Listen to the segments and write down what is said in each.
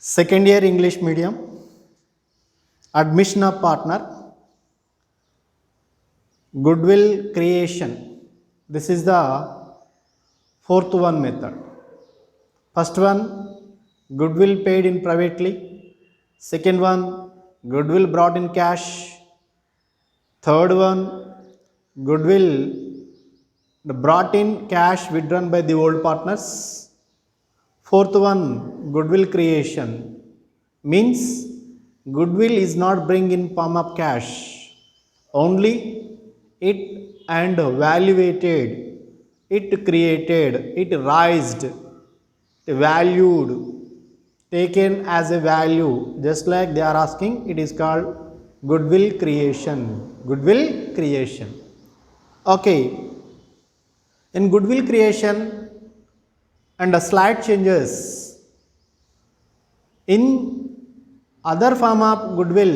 Second year English medium, admission of partner, goodwill creation. This is the fourth one method. First one, goodwill paid in privately. Second one, goodwill brought in cash. Third one, goodwill brought in cash withdrawn by the old partners. Fourth one, goodwill creation. Means goodwill is not bring in form of cash. Only it and valuated, it created, it raised, valued, taken as a value. Just like they are asking, it is called goodwill creation. Goodwill creation. Okay. In goodwill creation and a slight changes in other form of goodwill,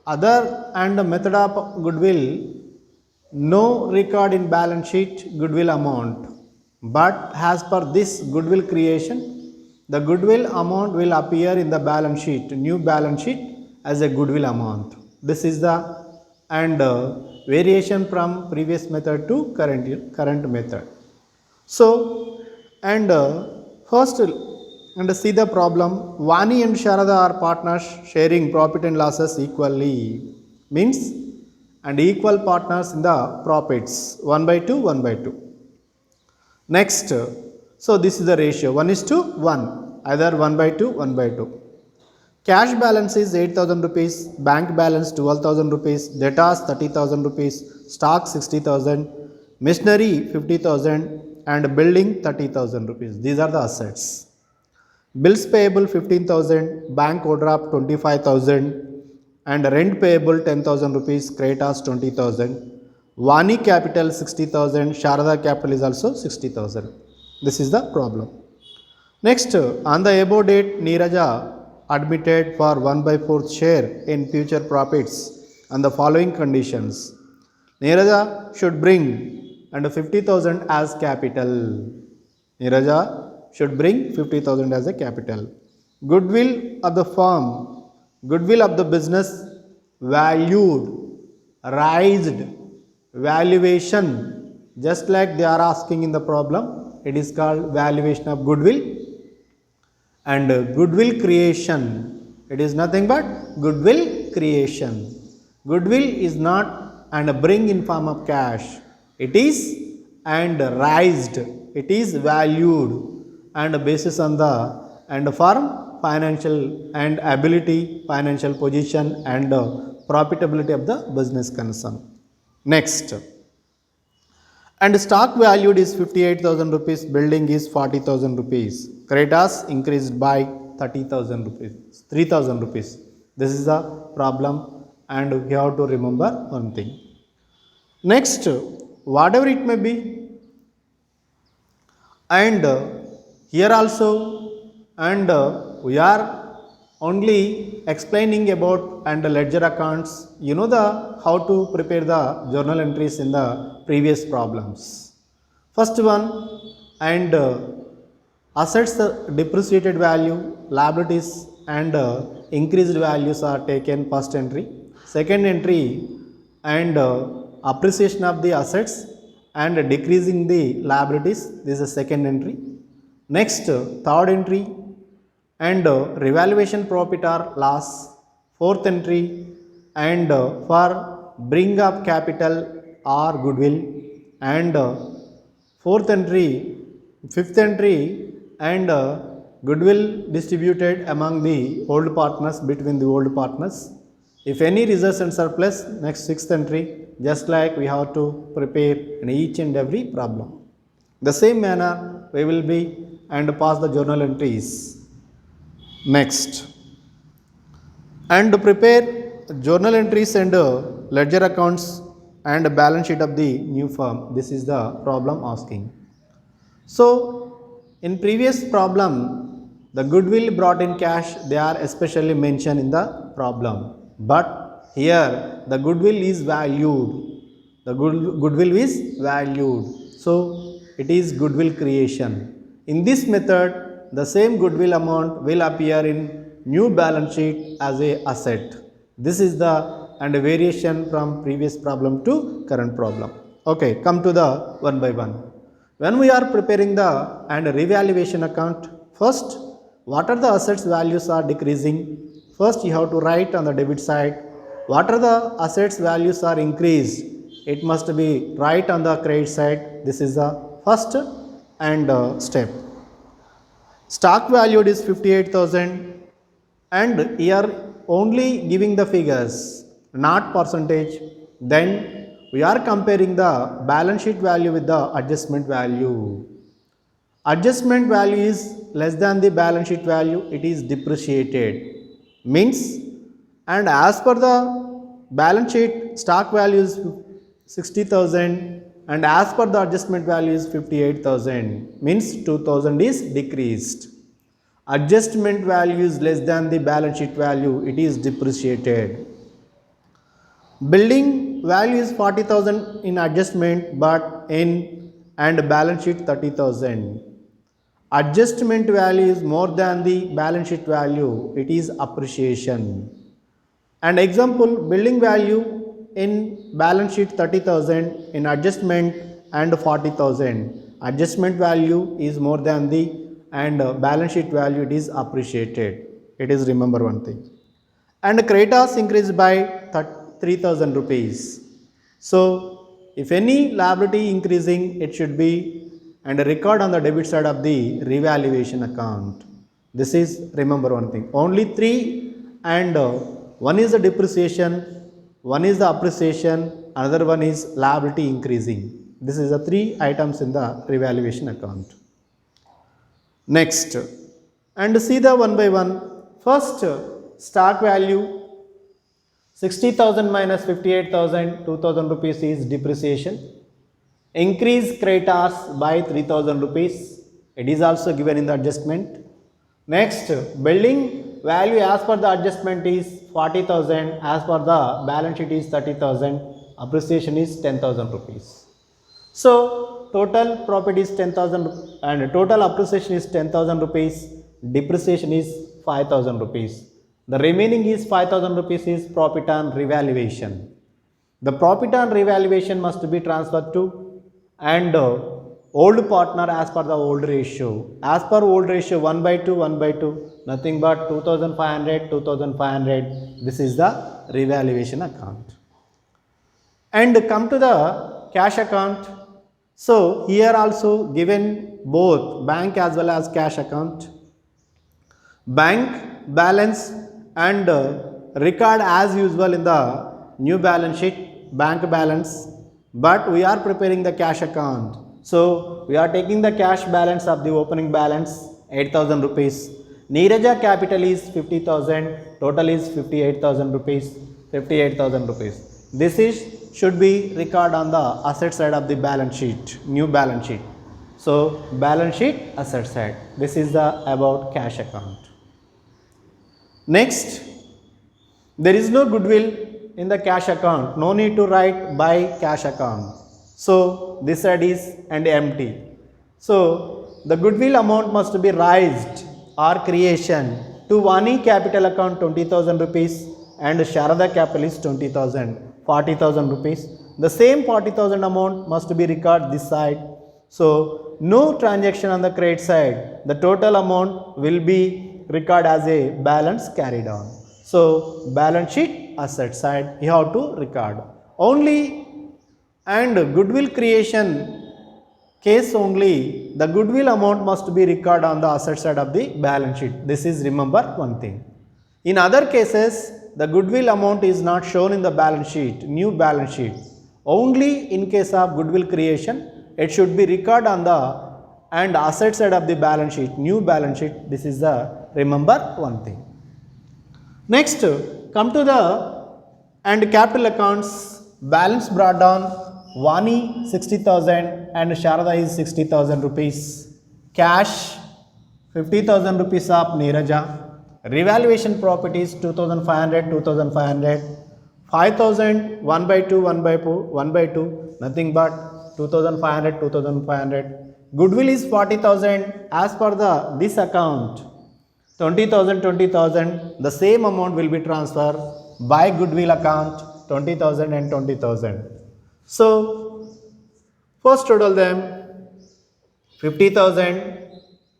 other and method of goodwill, no record in balance sheet goodwill amount, but as per this goodwill creation, the goodwill amount will appear in the balance sheet, new balance sheet, as a goodwill amount. This is the and variation from previous method to current method. So and first and see the problem. Vani and Sharada are partners sharing profit and losses equally. Means and equal partners in the profits, 1/2, 1/2. Next, so this is the ratio 1:1, either 1/2, 1/2. Cash balance is 8,000 rupees, bank balance 12,000 rupees, debtors 30,000 rupees, stock 60,000, machinery 50,000, and building 30,000 rupees. These are the assets. Bills payable 15,000, bank overdraft 25,000, and rent payable 10,000 rupees, creditors 20,000. Vani capital 60,000, Sharada capital is also 60,000. This is the problem. Next, on the above date, Neeraja admitted for 1/4 share in future profits on the following conditions. Neeraja should bring and 50,000 as capital. Neeraja should bring 50,000 as a capital. Goodwill of the firm, goodwill of the business valued, raised, valuation, just like they are asking in the problem, it is called valuation of goodwill. And goodwill creation, it is nothing but goodwill creation. Goodwill is not and bring in form of cash, it is and raised, it is valued and basis on the and firm financial and ability, financial position and profitability of the business concern. Next, and stock valued is 58,000 rupees, building is 40,000 rupees, creditors increased by 30,000 rupees, 3,000 rupees. This is the problem and we have to remember one thing. Next, whatever it may be, and here also and we are only explaining about and ledger accounts. You know the how to prepare the journal entries in the previous problems. First one, and assets depreciated value, liabilities and increased values are taken first entry. Second entry, and appreciation of the assets and decreasing the liabilities, this is the second entry. Next, third entry, and revaluation profit or loss, fourth entry, and for bring up capital or goodwill, and fourth entry, fifth entry, and goodwill distributed among the old partners, between the old partners. If any reserves and surplus, next sixth entry, just like we have to prepare in each and every problem. The same manner we will be and pass the journal entries. Next, and prepare journal entries and ledger accounts and balance sheet of the new firm. This is the problem asking. So in previous problem, the goodwill brought in cash, they are especially mentioned in the problem, but here the goodwill is valued, the goodwill is valued, so it is goodwill creation. In this method, the same goodwill amount will appear in new balance sheet as a asset. This is the and a variation from previous problem to current problem. Okay, come to the one by one. When we are preparing the and revaluation account, first what are the assets values are decreasing. First you have to write on the debit side what are the assets values are increased. It must be right on the credit side. This is the first and step. Stock valued is 58,000 and here only giving the figures, not percentage. Then we are comparing the balance sheet value with the adjustment value. Adjustment value is less than the balance sheet value, it is depreciated. Means, and as per the balance sheet, stock value is 60,000 and as per the adjustment value is 58,000. Means 2,000 is decreased. Adjustment value is less than the balance sheet value, it is depreciated. Building value is 40,000 in adjustment but in and balance sheet 30,000. Adjustment value is more than the balance sheet value, it is appreciation. And example, building value in balance sheet 30,000, in adjustment and 40,000. Adjustment value is more than the and balance sheet value, it is appreciated. It is remember one thing. And creditors increased by 3,000 rupees. So if any liability increasing, it should be and a record on the debit side of the revaluation account. This is remember one thing. Only three and one is the depreciation, one is the appreciation, another one is liability increasing. This is the three items in the revaluation account. Next, and see the one by one. First, stock value 60,000 minus 58,000, 2,000 rupees is depreciation. Increase creditors by 3,000 rupees. It is also given in the adjustment. Next, building value as per the adjustment is 40,000, as per the balance sheet is 30,000, appreciation is 10,000 rupees. So total profit is 10,000 and total appreciation is 10,000 rupees, depreciation is 5,000 rupees. The remaining is 5,000 rupees is profit on revaluation. The profit on revaluation must be transferred to and old partner as per the old ratio. As per old ratio 1 by 2, 1 by 2, nothing but 2,500, 2,500. This is the revaluation account. And come to the cash account. So here also given both bank as well as cash account. Bank balance and record as usual in the new balance sheet, bank balance, but we are preparing the cash account. So we are taking the cash balance of the opening balance 8,000 rupees. Neeraja capital is 50,000, total is 58,000 rupees, 58,000 rupees. This is should be record on the asset side of the balance sheet, new balance sheet. So balance sheet asset side. This is the about cash account. Next, there is no goodwill in the cash account. No need to write by cash account. So this side is and empty. So the goodwill amount must be raised or creation to Vani capital account 20,000 rupees and Sharada capital is 20,000. 40,000 rupees. The same 40,000 amount must be recorded this side. So no transaction on the credit side. The total amount will be recorded as a balance carried on. So balance sheet asset side you have to record. Only and goodwill creation case only the goodwill amount must be recorded on the asset side of the balance sheet. This is remember one thing. In other cases, the goodwill amount is not shown in the balance sheet, new balance sheet. Only in case of goodwill creation, it should be recorded on the and asset side of the balance sheet, new balance sheet. This is the remember one thing. Next, come to the and capital accounts. Balance brought down Vani 60,000 and Sharada is 60,000 rupees. Cash 50,000 rupees of Neeraja. Revaluation properties 2,500, 2,500, 5,000, 1 by 2, 1 by 2, 1 by 2, nothing but 2,500, 2,500. Goodwill is 40,000 as per this account. 20,000, 20,000, the same amount will be transferred by goodwill account 20,000 and 20,000. So, first total them 50,000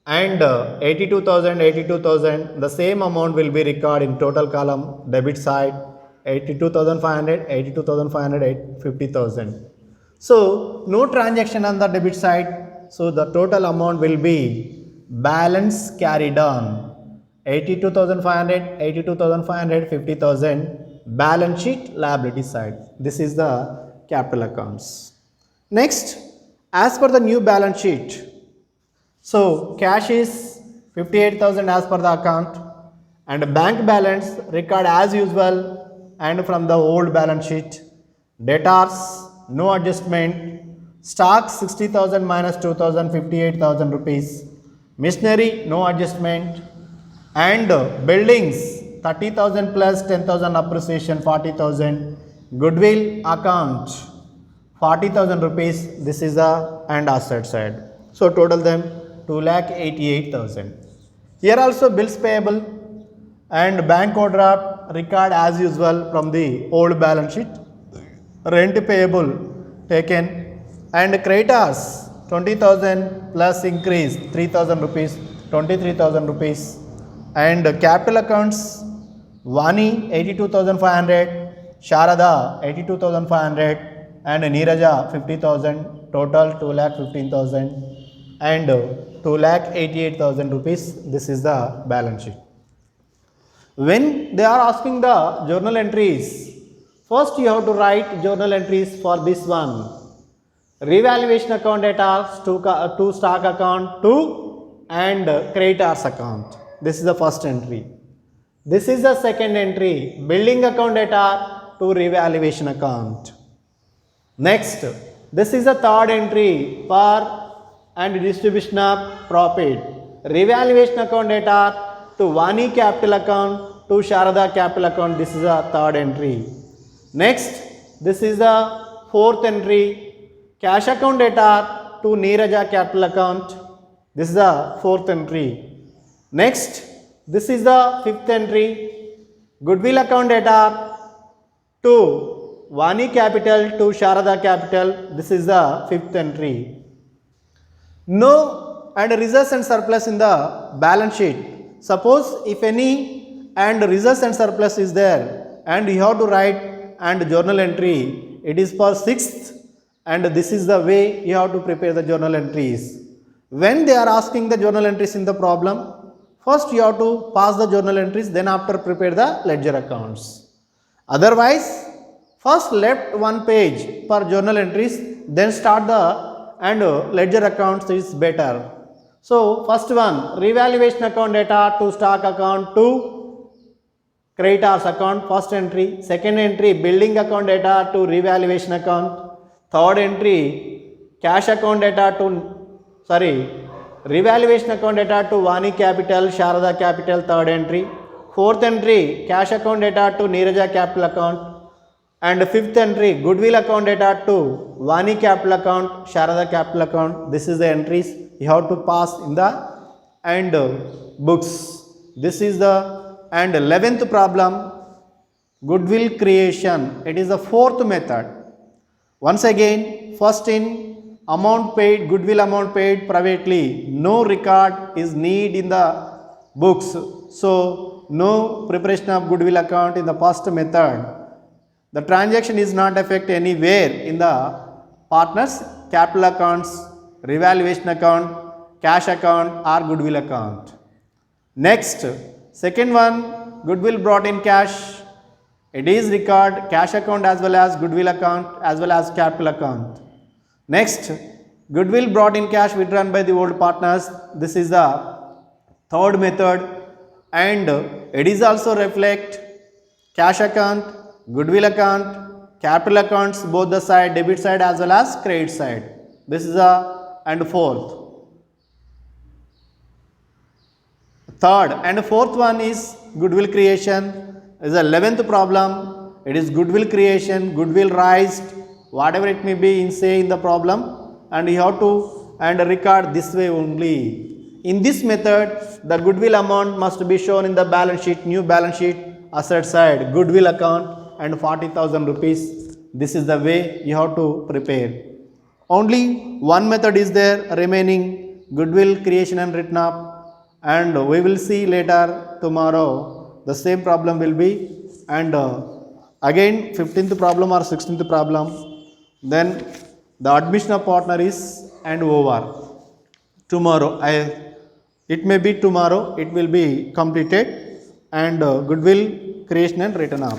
and 82,000, 82,000, the same amount will be recorded in total column debit side 82,500, 82,500, 50,000. So, no transaction on the debit side, so the total amount will be balance carried on 82,500, 82,500, 50,000 balance sheet liability side. This is the capital accounts. Next, as per the new balance sheet, so cash is 58,000 as per the account and bank balance record as usual and from the old balance sheet. Debtors, no adjustment. Stock 60,000 minus 2,000, 58,000 rupees. Machinery, no adjustment. And buildings 30,000 plus 10,000 appreciation 40,000. Goodwill account 40,000 rupees. This is the and asset side. So total them 2,88,000. Here also bills payable and bank overdraft record as usual from the old balance sheet. Rent payable taken and creditors 20,000 plus increase 3,000 rupees 23,000 rupees and capital accounts Vani 82,500, Sharada 82,500 and Neeraja 50,000, total 2,15,000 and 2,88,000 rupees. This is the balance sheet. When they are asking the journal entries, first you have to write journal entries for this one. Revaluation account data to stock account to and creditors account. This is the first entry. This is the second entry, building account data to revaluation account. Next, this is the third entry for and distribution of profit. Revaluation account data to Vani capital account to Sharada capital account. This is the third entry. Next, this is the fourth entry, cash account data to Neeraja capital account. This is the fourth entry. Next, this is the fifth entry, goodwill account data to Vani capital to Sharada capital. This is the fifth entry. No and reserves and surplus in the balance sheet. Suppose if any and reserves and surplus is there and you have to write and journal entry, it is for sixth and this is the way you have to prepare the journal entries. When they are asking the journal entries in the problem, first you have to pass the journal entries, then after prepare the ledger accounts. Otherwise, first left one page for journal entries, then start the and ledger accounts is better. So first one, revaluation account data to stock account to creditors account, first entry. Second entry, building account data to revaluation account. Third entry, cash account data to revaluation account data to Vani capital, Sharada capital, third entry. Fourth entry, cash account data to Neeraja capital account. And fifth entry, goodwill account data to Vani capital account, Sharada capital account. This is the entries you have to pass in the and books. This is the and 11th problem, goodwill creation. It is the fourth method. Once again, first in amount paid, goodwill amount paid privately, no record is need in the books. So, no preparation of goodwill account in the first method. The transaction is not affect anywhere in the partners, capital accounts, revaluation account, cash account or goodwill account. Next, second one, goodwill brought in cash. It is record cash account as well as goodwill account as well as capital account. Next, goodwill brought in cash withdrawn by the old partners. This is the third method and it is also reflect cash account, goodwill account, capital accounts, both the side, debit side as well as credit side. This is the and fourth. Third and fourth one is goodwill creation. Is the 11th problem. It is goodwill creation, goodwill raised, whatever it may be in say in the problem, and you have to and record this way only. In this method, the goodwill amount must be shown in the balance sheet, new balance sheet, asset side, goodwill account and 40,000 rupees. This is the way you have to prepare. Only one method is there remaining, goodwill creation and written up, and we will see later tomorrow the same problem will be, and again 15th problem or 16th problem, then the admission of partner is and over. Tomorrow, it may be tomorrow, it will be completed, and goodwill creation and written up.